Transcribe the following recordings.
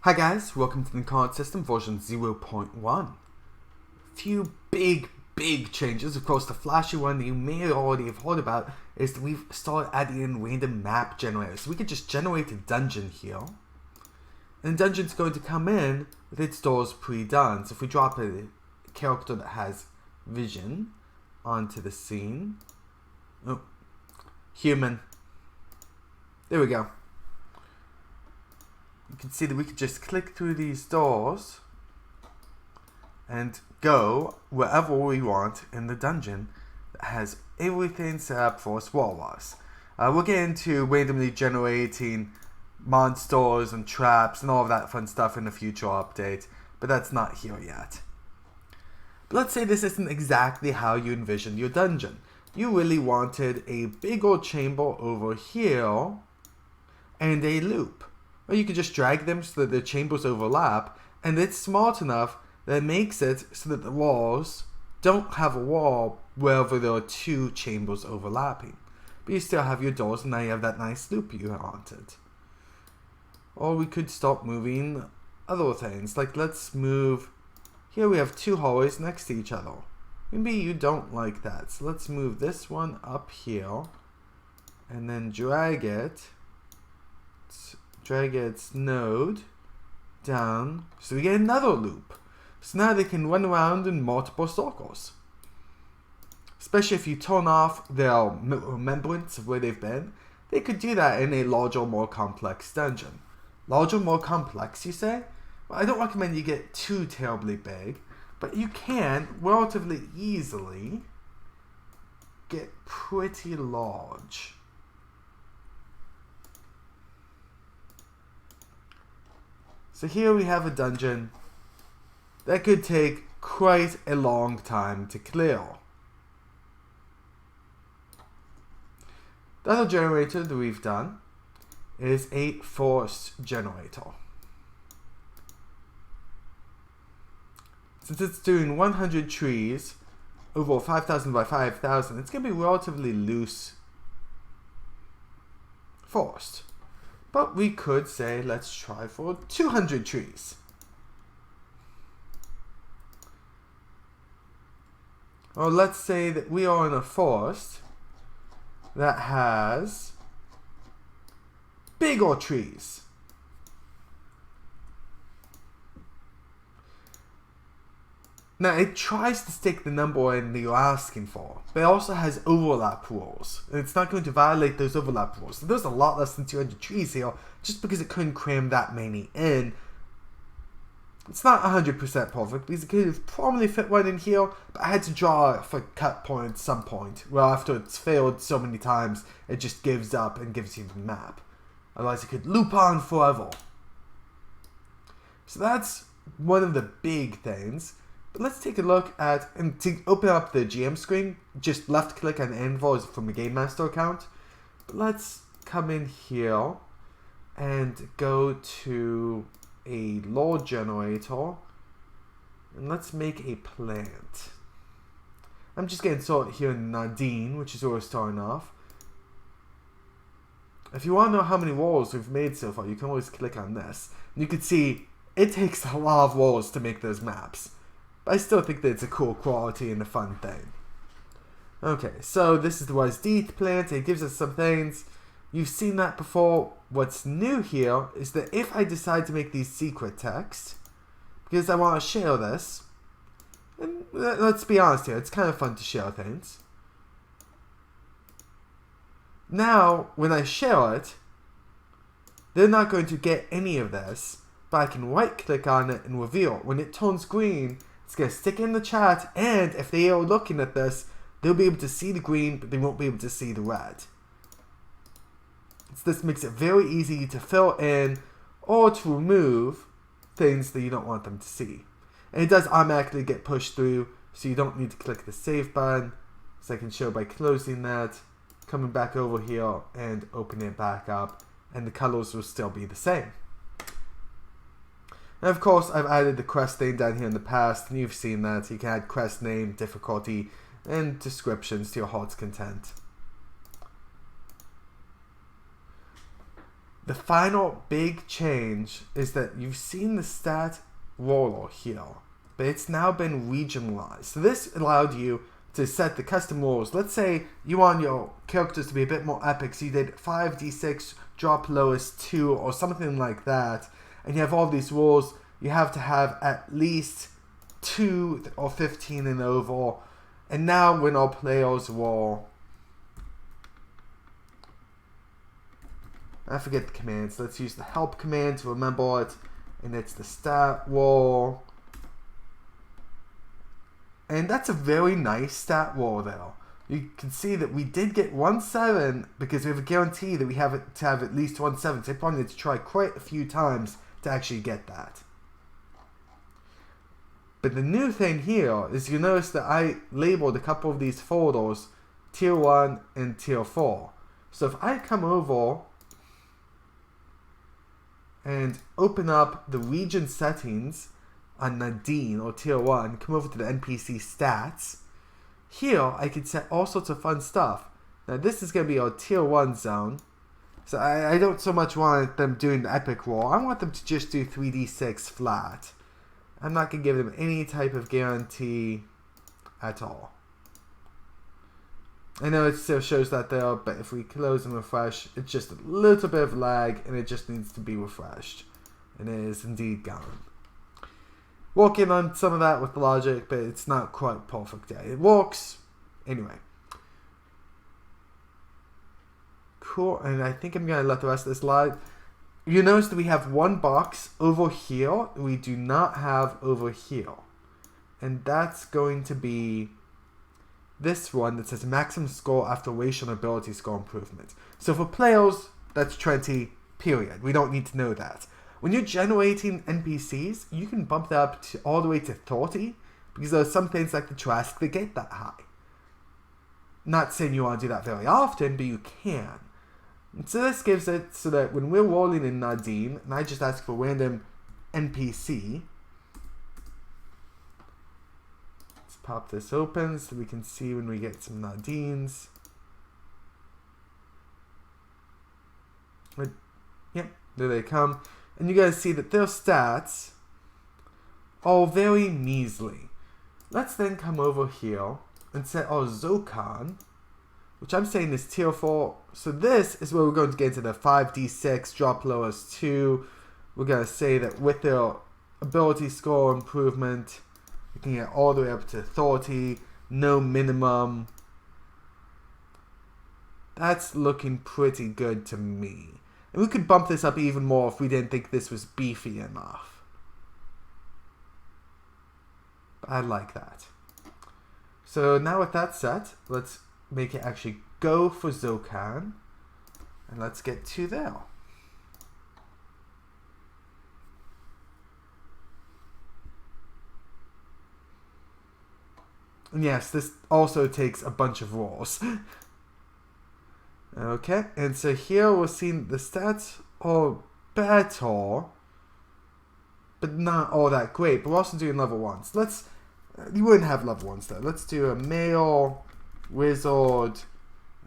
Hi guys, welcome to the Incarnate system version 0.1. Few big changes. Of course, the flashy one that you may already have heard about is that we've started adding in random map generators. So we could just generate a dungeon here. And the dungeon's going to come in with its doors pre-done. So if we drop a character that has vision onto the scene. Oh, human. There we go. You can see that we could just click through these doors and go wherever we want in the dungeon that has everything set up for us wall-wise. We'll get into randomly generating monsters and traps and all of that fun stuff in a future update, but that's not here yet. But let's say this isn't exactly how you envisioned your dungeon. You really wanted a big old chamber over here and a loop. Or you could just drag them so that the chambers overlap, and it's smart enough that it makes it so that the walls don't have a wall wherever there are two chambers overlapping. But you still have your doors, and now you have that nice loop you wanted. Or we could start moving other things, like let's move, here we have two hallways next to each other. Maybe you don't like that, so let's move this one up here, and then drag its node down so we get another loop. So now they can run around in multiple circles. Especially if you turn off their remembrance of where they've been, they could do that in a larger, more complex dungeon. Larger, more complex, you say? Well, I don't recommend you get too terribly big, but you can relatively easily get pretty large. So here we have a dungeon that could take quite a long time to clear. The other generator that we've done is a forest generator. Since it's doing 100 trees over 5,000 by 5,000, it's going to be relatively loose forest. But we could say, let's try for 200 trees. Or let's say that we are in a forest that has bigger trees. Now, it tries to stick the number in that you're asking for, but it also has overlap rules, and it's not going to violate those overlap rules. So there's a lot less than 200 trees here, just because it couldn't cram that many in. It's not 100% perfect, because it could have probably fit one in here, but I had to draw it for cut point at some point, where after it's failed so many times, it just gives up and gives you the map. Otherwise, it could loop on forever. So that's one of the big things. But let's take a look at, and to open up the GM screen, just left click on Anvil from the Game Master account. But let's come in here and go to a lore generator, and let's make a plant. I'm just getting started here in Nadine, which is where we're starting off. If you want to know how many walls we've made so far, you can always click on this. And you can see it takes a lot of walls to make those maps. But I still think that it's a cool quality and a fun thing. Okay, so this is the Wise Death plant. It gives us some things. You've seen that before. What's new here is that if I decide to make these secret text, because I want to share this, and let's be honest here, it's kind of fun to share things. Now, when I share it, they're not going to get any of this, but I can right click on it and reveal. When it turns green, it's going to stick in the chat, and if they are looking at this, they'll be able to see the green, but they won't be able to see the red. So this makes it very easy to fill in or to remove things that you don't want them to see. And it does automatically get pushed through, so you don't need to click the save button. So I can show by closing that, coming back over here, and opening it back up, and the colors will still be the same. And of course, I've added the quest name down here in the past, and you've seen that. You can add quest name, difficulty, and descriptions to your heart's content. The final big change is that you've seen the stat roller here, but it's now been regionalized. So this allowed you to set the custom rules. Let's say you want your characters to be a bit more epic, so you did 5d6, drop lowest 2, or something like that, and you have all these rules. You have to have at least 2 or 15 in overall. And now when our players roll, I forget the commands. Let's use the help command to remember it. And it's the stat roll. And that's a very nice stat roll though. You can see that we did get 1-7 because we have a guarantee that we have to have at least 1-7. So I probably need to try quite a few times to actually get that. But the new thing here is you notice that I labeled a couple of these folders tier 1 and tier 4. So if I come over and open up the region settings on Nadine or tier 1, come over to the NPC stats, here I can set all sorts of fun stuff. Now this is going to be our tier 1 zone. So I don't so much want them doing the epic roll. I want them to just do 3d6 flat. I'm not going to give them any type of guarantee at all. I know it still shows that there, but if we close and refresh, it's just a little bit of lag and it just needs to be refreshed. And it is indeed gone. Working on some of that with logic, but it's not quite perfect yet. It works. Anyway. Cool, and I think I'm going to let the rest of this slide. You notice that we have one box over here we do not have over here. And that's going to be this one that says maximum score after racial and ability score improvement. So for players, that's 20, period. We don't need to know that. When you're generating NPCs, you can bump that up to all the way to 30 because there are some things like the Trask that get that high. Not saying you want to do that very often, but you can. So this gives it so that when we're rolling in Nadine, and I just ask for random NPC, let's pop this open so we can see when we get some Nadines. Yep, there they come. And you guys see that their stats are very measly. Let's then come over here and set our Zocon, which I'm saying is tier 4. So this is where we're going to get into the 5d6, drop lowest 2. We're going to say that with their ability score improvement, we can get all the way up to 30, no minimum. That's looking pretty good to me. And we could bump this up even more if we didn't think this was beefy enough. I like that. So now with that set, let's make it actually go for Zocon. And let's get to there. And yes, this also takes a bunch of rolls. Okay, and so here we're seeing the stats are better, but not all that great. But we're also doing level 1s. Let's, you wouldn't have level 1s though. Let's do a male wizard,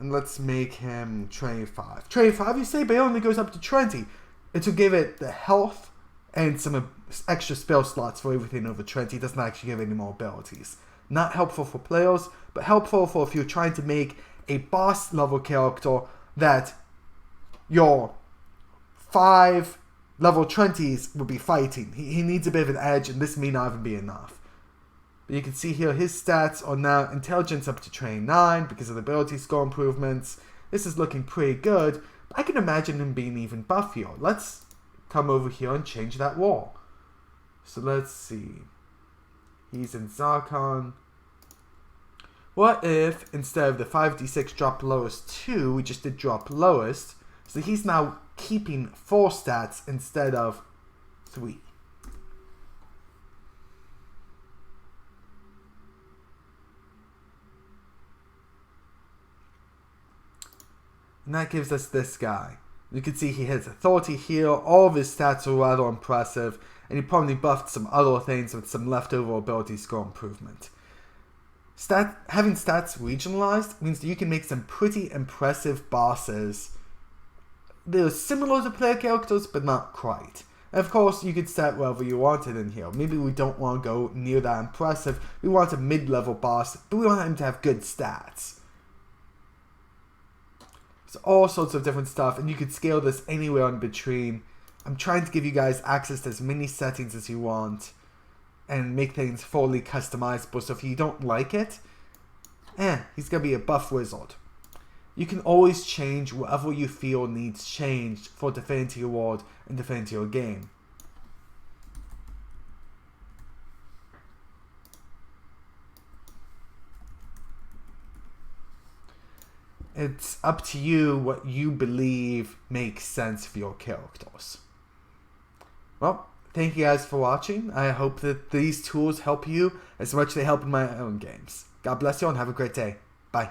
and let's make him 25. 25, you say, but it only goes up to 20. It will give it the health and some extra spell slots for everything over 20. It doesn't actually give any more abilities. Not helpful for players, but helpful for if you're trying to make a boss level character that your 5 level 20s would be fighting. He needs a bit of an edge, and this may not even be enough. But you can see here his stats are now intelligence up to 29 because of the ability score improvements. This is looking pretty good. But I can imagine him being even buffier. Let's come over here and change that wall. So let's see. He's in Zarkon. What if, instead of the 5d6 drop lowest 2, we just did drop lowest? So he's now keeping 4 stats instead of 3. And that gives us this guy. You can see he hits a 30 here. All of his stats are rather impressive. And he probably buffed some other things with some leftover ability score improvement. Having stats regionalized means that you can make some pretty impressive bosses they're similar to player characters, but not quite. And of course, you could set whatever you wanted in here. Maybe we don't want to go near that impressive. We want a mid-level boss, but we want him to have good stats. There's all sorts of different stuff, and you could scale this anywhere in between. I'm trying to give you guys access to as many settings as you want and make things fully customizable, so if you don't like it, he's going to be a buff wizard. You can always change whatever you feel needs changed for Divinity Award and Divinity your game. It's up to you what you believe makes sense for your characters. Well, thank you guys for watching. I hope that these tools help you as much as they help in my own games. God bless you and have a great day. Bye.